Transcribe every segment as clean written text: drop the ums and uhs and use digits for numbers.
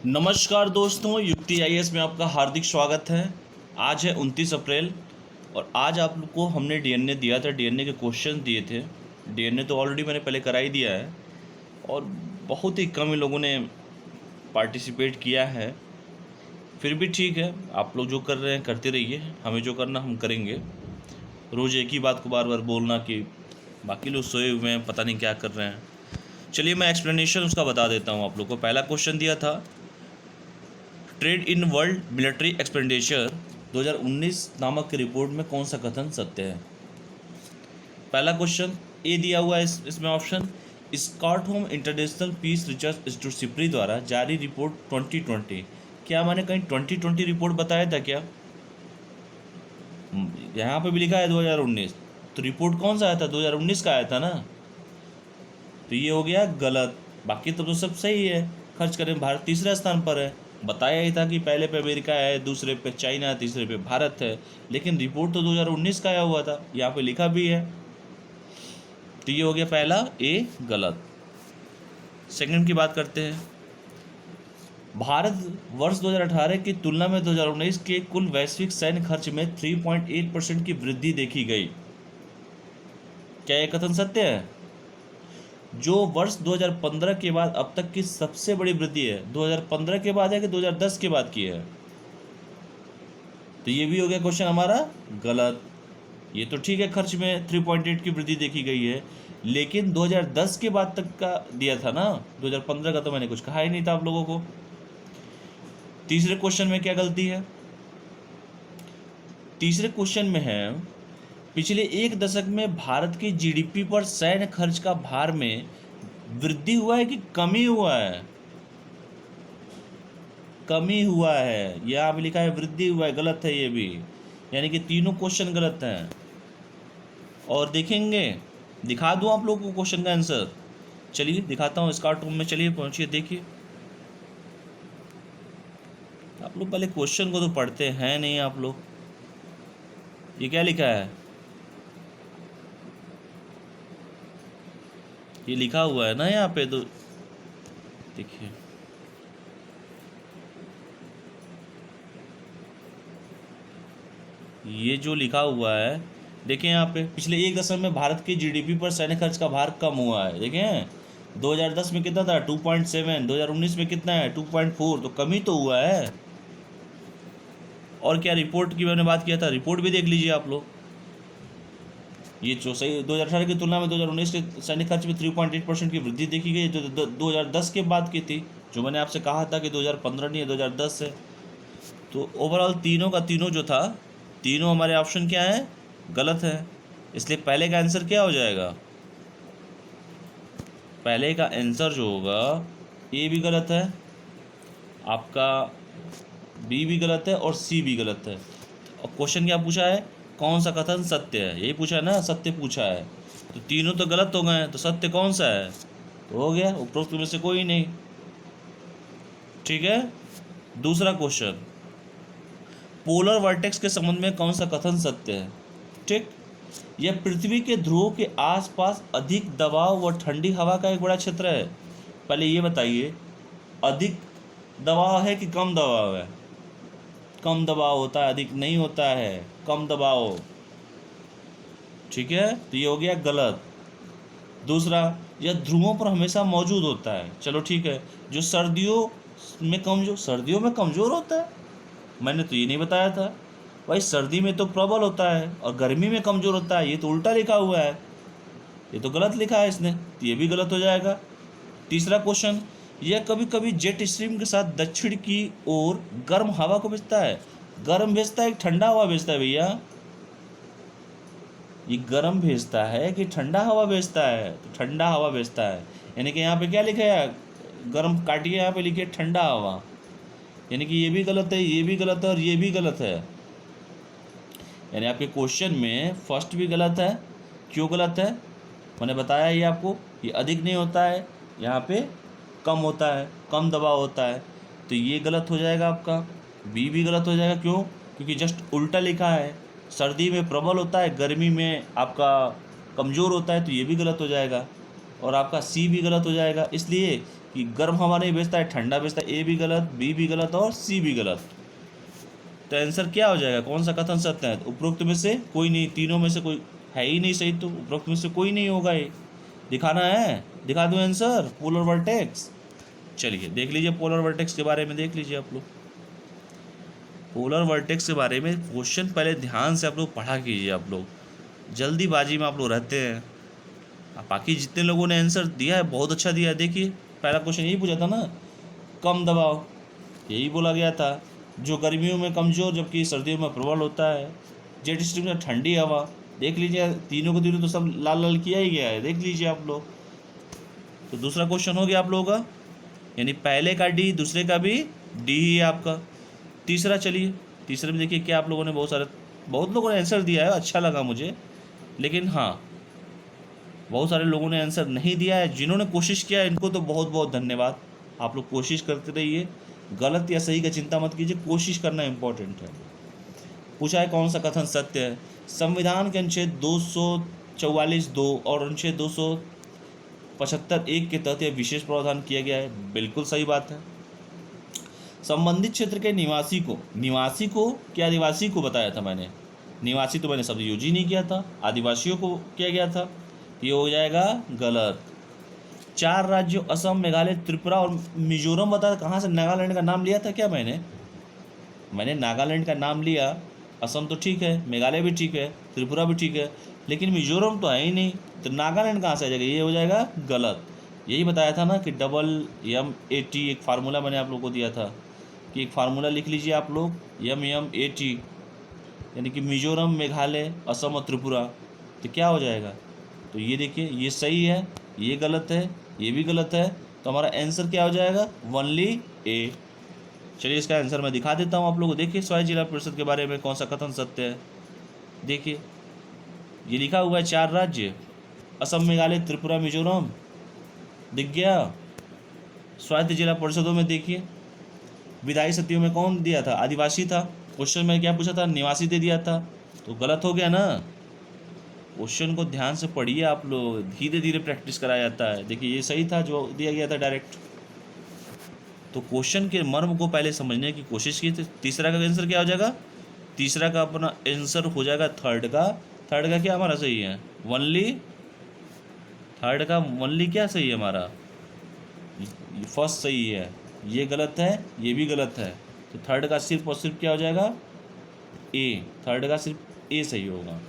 नमस्कार दोस्तों, युक्ति आईएएस में आपका हार्दिक स्वागत है। आज है 29 अप्रैल और आज आप लोग को हमने डीएनए दिया था। डीएनए के क्वेश्चन दिए थे। डीएनए तो ऑलरेडी मैंने पहले करा ही दिया है और बहुत ही कम ही लोगों ने पार्टिसिपेट किया है। फिर भी ठीक है, आप लोग जो कर रहे हैं करते रहिए, हमें जो करना हम करेंगे। रोज़ एक ही बात को बार बार बोलना कि बाकी लोग सोए हुए हैं, पता नहीं क्या कर रहे हैं। चलिए मैं एक्सप्लेनेशन उसका बता देता हूँ आप लोग को। पहला क्वेश्चन दिया था, trade in world military expenditure 2019 नामक की रिपोर्ट में कौन सा कथन सत्य है। पहला क्वेश्चन ए दिया हुआ है इसमें option, Stockholm International Peace Research Institute SIPRI द्वारा जारी रिपोर्ट 2020। क्या मैंने कहीं 2020 रिपोर्ट बताया था क्या? यहाँ पे भी लिखा है 2019, तो रिपोर्ट कौन सा आया था? 2019 का आया था ना, तो ये हो गया गलत। बाकी तो सब सही है। खर्च करें, भारत तीसरे स्थान पर है। बताया ही था कि पहले पे अमेरिका है, दूसरे पे चाइना, तीसरे पे भारत है, लेकिन रिपोर्ट तो 2019 का आया हुआ था, यहाँ पे लिखा भी है। तो ये हो गया पहला ए गलत। सेकंड की बात करते हैं। भारत वर्ष 2018 की तुलना में 2019 के कुल वैश्विक सैन्य खर्च में 3.8% की वृद्धि देखी गई। क्या यह कथन सत्य है? जो वर्ष 2015 के बाद अब तक की सबसे बड़ी वृद्धि है। 2015 के बाद है कि 2010 के बाद की है? तो ये भी हो गया क्वेश्चन हमारा गलत। ये तो ठीक है, खर्च में 3.8 की वृद्धि देखी गई है, लेकिन 2010 के बाद तक का दिया था ना, 2015 का तो मैंने कुछ कहा ही नहीं था आप लोगों को। तीसरे क्वेश्चन में क्या गलती है? तीसरे क्वेश्चन में है, पिछले एक दशक में भारत की जीडीपी पर सैन्य खर्च का भार में वृद्धि हुआ है कि कमी हुआ है? कमी हुआ है। यहाँ भी लिखा है वृद्धि हुआ है, गलत है ये भी। यानी कि तीनों क्वेश्चन गलत हैं। और देखेंगे, दिखा दूँ आप लोगों को क्वेश्चन का आंसर? चलिए दिखाता हूँ, स्टार्ट रूम में चलिए पहुँचिए, देखिए। आप लोग पहले क्वेश्चन को तो पढ़ते हैं नहीं आप लोग। ये क्या लिखा है? ये लिखा हुआ है ना यहाँ पे, तो देखिए, ये जो लिखा हुआ है, देखिए यहाँ पे, पिछले एक दशक में भारत की जीडीपी पर सैन्य खर्च का भार कम हुआ है। देखें 2010 में कितना था, 2.7, 2019 में कितना है, 2.4, तो कमी तो हुआ है। और क्या रिपोर्ट की मैंने बात किया था, रिपोर्ट भी देख लीजिए आप लोग। ये जो सही 2018 की तुलना में 2019 के सैन्य खर्च में 3.8% की वृद्धि देखी गई, जो 2010 के बाद की थी, जो मैंने आपसे कहा था कि 2015 नहीं है, 2010 है। तो ओवरऑल तीनों का तीनों जो था, तीनों हमारे ऑप्शन क्या है, गलत है। इसलिए पहले का आंसर क्या हो जाएगा? पहले का आंसर जो होगा, ए भी गलत है आपका, बी भी गलत है और सी भी गलत है। और क्वेश्चन क्या पूछा है, कौन सा कथन सत्य है, यही पूछा है ना, सत्य पूछा है। तो तीनों तो गलत हो गए, तो सत्य कौन सा है? तो हो गया उपरोक्त में से कोई नहीं। ठीक है। दूसरा क्वेश्चन, पोलर वर्टेक्स के संबंध में कौन सा कथन सत्य है? ठीक, यह पृथ्वी के ध्रुवों के आसपास अधिक दबाव व ठंडी हवा का एक बड़ा क्षेत्र है। पहले ये बताइए, अधिक दबाव है कि कम दबाव है? कम दबाव होता है, अधिक नहीं होता है, कम दबाव। ठीक है, तो ये हो गया गलत। दूसरा, यह ध्रुवों पर हमेशा मौजूद होता है। चलो ठीक है, जो सर्दियों में कमज़ोर होता है, मैंने तो ये नहीं बताया था भाई। सर्दी में तो प्रबल होता है और गर्मी में कमज़ोर होता है, ये तो उल्टा लिखा हुआ है, ये तो गलत लिखा है इसने, तो ये भी गलत हो जाएगा। तीसरा क्वेश्चन, यह कभी कभी जेट स्ट्रीम के साथ दक्षिण की ओर गर्म हवा को भेजता है। गर्म भेजता है कि ठंडा हवा भेजता है भैया? ये गर्म भेजता है कि ठंडा हवा भेजता है? तो ठंडा हवा भेजता है। यानी कि यहाँ पे क्या लिखा है, गर्म काटिए, यहाँ पे लिखिए ठंडा हवा। यानी कि ये भी गलत है, ये भी गलत है और ये भी गलत है। यानी आपके क्वेश्चन में फर्स्ट भी गलत है। क्यों गलत है? मैंने बताया ये आपको, ये अधिक नहीं होता है, यहाँ पे कम होता है, कम दबाव होता है, तो ये गलत हो जाएगा आपका। बी भी गलत हो जाएगा। क्यों? क्योंकि जस्ट उल्टा लिखा है, सर्दी में प्रबल होता है, गर्मी में आपका कमज़ोर होता है, तो ये भी गलत हो जाएगा। और आपका सी भी गलत हो जाएगा, इसलिए कि गर्म हवा नहीं भेजता है, ठंडा भेजता है। ए भी गलत, बी भी गलत और सी भी गलत। तो आंसर क्या हो जाएगा, कौन सा कथन सत्य है? उपरोक्त में से कोई नहीं, तीनों में से कोई है ही नहीं सही, तो उपरोक्त में से कोई नहीं होगा। ये दिखाना है, दिखा दूँ आंसर, पोलर वर्टेक्स। चलिए देख लीजिए पोलर वर्टेक्स के बारे में, देख लीजिए आप लोग पोलर वर्टेक्स के बारे में क्वेश्चन पहले ध्यान से आप लोग पढ़ा कीजिए। आप लोग जल्दीबाजी में आप लोग रहते हैं। बाकी जितने लोगों ने आंसर दिया है बहुत अच्छा दिया है। देखिए पहला क्वेश्चन यही पूछा था ना, कम दबाव, यही बोला गया था। जो गर्मियों में कमज़ोर जबकि सर्दियों में प्रबल होता है। जेट स्ट्रीम में ठंडी हवा। देख लीजिए तीनों को तीनों तो सब लाल लाल किया ही गया है, देख लीजिए आप लोग। तो दूसरा क्वेश्चन हो गया आप लोगों का, यानी पहले का डी, दूसरे का भी डी ही है आपका। तीसरा, चलिए तीसरे में देखिए क्या आप लोगों ने बहुत लोगों ने आंसर दिया है, अच्छा लगा मुझे। लेकिन हाँ, बहुत सारे लोगों ने आंसर नहीं दिया है। जिन्होंने कोशिश किया है इनको तो बहुत बहुत धन्यवाद। आप लोग कोशिश करते रहिए, गलत या सही का चिंता मत कीजिए, कोशिश करना इम्पोर्टेंट है। पूछा है कौन सा कथन सत्य है? संविधान के अनुच्छेद 244(2) और अनुच्छेद 275(1) के तहत यह विशेष प्रावधान किया गया है। बिल्कुल सही बात है। संबंधित क्षेत्र के निवासी को क्या आदिवासी को बताया था मैंने? निवासी तो मैंने शब्द यूज ही नहीं किया था, आदिवासियों को किया गया था। ये हो जाएगा गलत। 4 राज्यों असम, मेघालय, त्रिपुरा और मिजोरम बताया। कहाँ से नागालैंड का नाम लिया था क्या मैंने नागालैंड का नाम लिया। असम तो ठीक है, मेघालय भी ठीक है, त्रिपुरा भी ठीक है, लेकिन मिजोरम तो है ही नहीं, तो नागालैंड कहाँ से आ जाएगा? ये हो जाएगा गलत। यही बताया था ना कि MAT एक फार्मूला मैंने आप लोगों को दिया था कि एक फार्मूला लिख लीजिए आप लोग, MAT, यानी कि मिजोरम, मेघालय, असम और त्रिपुरा। तो क्या हो जाएगा? तो ये देखिए, ये सही है, ये गलत है, ये भी गलत है। तो हमारा आंसर क्या हो जाएगा? ओनली ए। चलिए इसका आंसर मैं दिखा देता हूँ आप लोगों को। देखिए स्वायत्त जिला परिषद के बारे में कौन सा कथन सत्य है। देखिए ये लिखा हुआ है 4 राज्य असम, मेघालय, त्रिपुरा, मिजोरम, दिख गया। स्वायत्त जिला परिषदों में देखिए विधायी समितियों में कौन दिया था? आदिवासी था। क्वेश्चन में क्या पूछा था? निवासी दे दिया था, तो गलत हो गया ना। क्वेश्चन को ध्यान से पढ़िए आप लोग, धीरे धीरे प्रैक्टिस कराया जाता है। देखिए ये सही था जो दिया गया था डायरेक्ट। तो क्वेश्चन के मर्म को पहले समझने की कोशिश की। तीसरा का आंसर क्या हो जाएगा? तीसरा का अपना आंसर हो जाएगा थर्ड का क्या हमारा सही है? ओनली थर्ड का ओनली क्या सही है हमारा? फर्स्ट सही है, ये गलत है, ये भी गलत है। तो थर्ड का सिर्फ और सिर्फ क्या हो जाएगा? ए। थर्ड का सिर्फ ए सही होगा।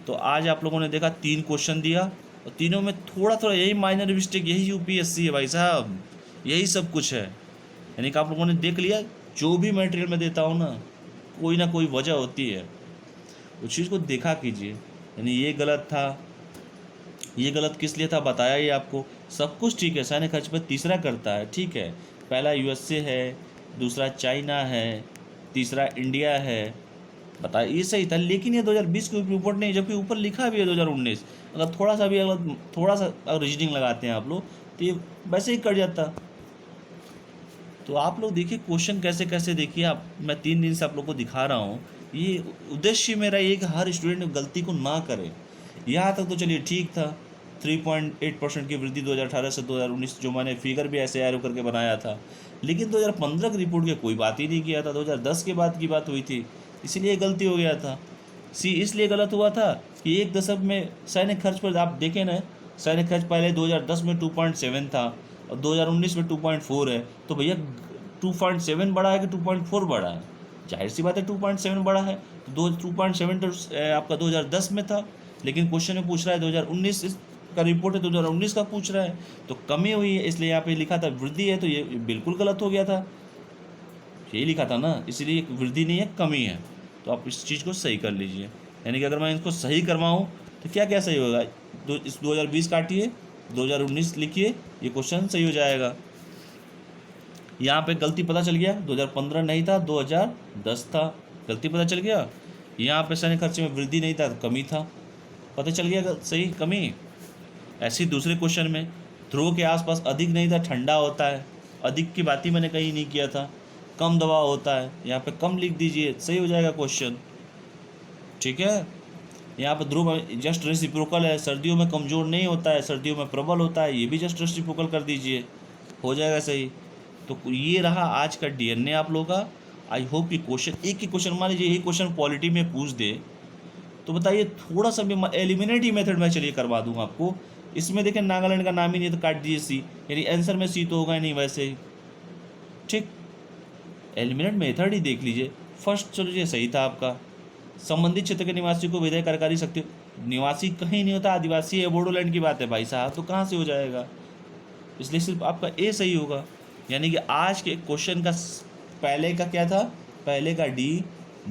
तो आज आप लोगों ने देखा 3 क्वेश्चन दिया और तीनों में थोड़ा थोड़ा यही माइनर मिस्टेक, यही UPSC है भाई साहब, यही सब कुछ है। यानी कि आप लोगों ने देख लिया, जो भी मटेरियल मैं देता हूँ ना कोई वजह होती है, उस चीज़ को देखा कीजिए। यानी ये गलत था, ये गलत किस लिए था बताया ही आपको। सब कुछ ठीक है, सैन्य खर्च पर तीसरा करता है, ठीक है। पहला USA है, दूसरा चाइना है, तीसरा इंडिया है, बताया ये सही था। लेकिन ये 2020 के रिपोर्ट नहीं, जबकि ऊपर लिखा भी है 2019। अगर थोड़ा सा रीजनिंग लगाते हैं आप लोग तो ये वैसे ही कट जाता। तो आप लोग देखिए क्वेश्चन कैसे कैसे देखिए आप, मैं 3 दिन से आप लोग को दिखा रहा हूँ। ये उद्देश्य मेरा ये कि हर स्टूडेंट गलती को ना करे। यहाँ तक तो चलिए ठीक था, 3.8% की वृद्धि 2018 से 2019, जो मैंने फिगर भी ऐसे एरो करके बनाया था। लेकिन 2015 की रिपोर्ट की कोई बात ही नहीं किया था, 2010 के बाद की बात हुई थी, इसीलिए गलती हो गया था। इसलिए गलत हुआ था कि 1 दशक में सैन्य खर्च पर आप देखें ना, सैन्य खर्च पहले 2010 में 2.7 था और 2019 में 2.4 है। तो भैया 2.7 बढ़ा है कि 2.4 बढ़ा है? जाहिर सी बात है 2.7 बढ़ा है। तो 2.7 तो आपका 2010 में था, लेकिन क्वेश्चन में पूछ रहा है 2019 का रिपोर्ट है, 2019 का पूछ रहा है, तो कमी हुई है, इसलिए यहाँ पे लिखा था वृद्धि है, तो ये बिल्कुल गलत हो गया था। यही लिखा था ना, इसलिए वृद्धि नहीं है, कमी है। तो आप इस चीज़ को सही कर लीजिए। यानी कि अगर मैं इसको सही करवाऊँ तो क्या क्या सही होगा? इस 2020 काटिए, 2019 लिखिए, ये क्वेश्चन सही हो जाएगा। यहाँ पे गलती पता चल गया, 2015 नहीं था, 2010 था, गलती पता चल गया। यहाँ पे सैन्य खर्चे में वृद्धि नहीं था, कमी था, पता चल गया सही कमी। ऐसे ही दूसरे क्वेश्चन में ध्रुव के आसपास अधिक नहीं था, ठंडा होता है, अधिक की बात ही मैंने कहीं नहीं किया था। कम दबाव होता है, यहाँ पे कम लिख दीजिए, सही हो जाएगा क्वेश्चन, ठीक है। यहाँ पे ध्रुव जस्ट रेसिप्रोकल है, सर्दियों में कमज़ोर नहीं होता है, सर्दियों में प्रबल होता है, ये भी जस्ट रेसिप्रोकल कर दीजिए। हो जाएगा सही। तो ये रहा आज का डीएनए आप लोगों का। आई होप कि क्वेश्चन, एक ही क्वेश्चन, मान लीजिए यही क्वेश्चन पॉलिटी में पूछ दे तो बताइए, थोड़ा सा भी एलिमिनेटिव मेथड में चलिए करवा दूंगा आपको। इसमें देखें नागालैंड का नाम ही नहीं, तो काट दीजिए सी, यानी आंसर में सी तो होगा ही नहीं वैसे ही। ठीक, एलिमिनेट मेथड ही देख लीजिए। फर्स्ट चलिए सही था आपका, संबंधित क्षेत्र के निवासी को विधेय कार्यकारी शक्ति, निवासी कहीं नहीं होता, आदिवासी है, बोडोलैंड की बात है भाई साहब, तो कहाँ से हो जाएगा, इसलिए सिर्फ आपका ए सही होगा। यानी कि आज के क्वेश्चन का पहले का क्या था, पहले का डी,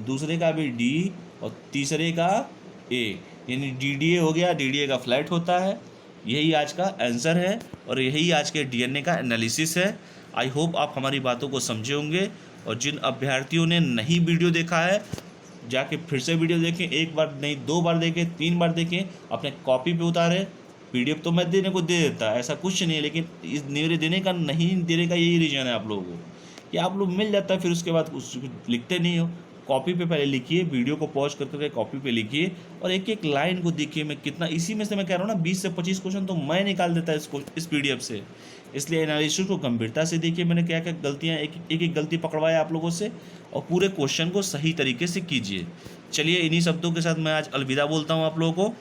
दूसरे का भी डी, और तीसरे का ए, यानी डीडीए हो गया, डीडीए का फ्लैट होता है। यही आज का आंसर है और यही आज के डीएनए का एनालिसिस है। आई होप आप हमारी बातों को समझे होंगे, और जिन अभ्यर्थियों ने नहीं वीडियो देखा है जाके फिर से वीडियो देखें, एक बार नहीं 2 बार देखें, 3 बार देखें, अपने कॉपी पे उतारें। पीडीएफ तो मैं देने को दे देता, ऐसा कुछ नहीं है, लेकिन इस मेरे देने का नहीं देने का यही रीज़न है आप लोगों को, कि आप लोग मिल जाता है फिर उसके बाद उस लिखते नहीं हो। कॉपी पे पहले लिखिए, वीडियो को पॉज करके कॉपी पे लिखिए, और एक एक लाइन को देखिए। मैं कितना, इसी में से मैं कह रहा हूँ ना, 20 से 25 क्वेश्चन तो मैं निकाल देता है इस पीडीएफ से। इसलिए एनालिसिस को गंभीरता से देखिए, मैंने क्या क्या गलतियाँ, एक गलती पकड़वाया आप लोगों से, और पूरे क्वेश्चन को सही तरीके से कीजिए। चलिए, इन्हीं शब्दों के साथ मैं आज अलविदा बोलता हूँ आप लोगों को।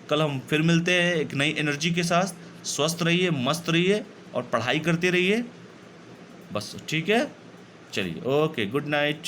कल हम फिर मिलते हैं एक नई एनर्जी के साथ। स्वस्थ रहिए, मस्त रहिए, और पढ़ाई करते रहिए बस, ठीक है। चलिए, ओके, गुड नाइट।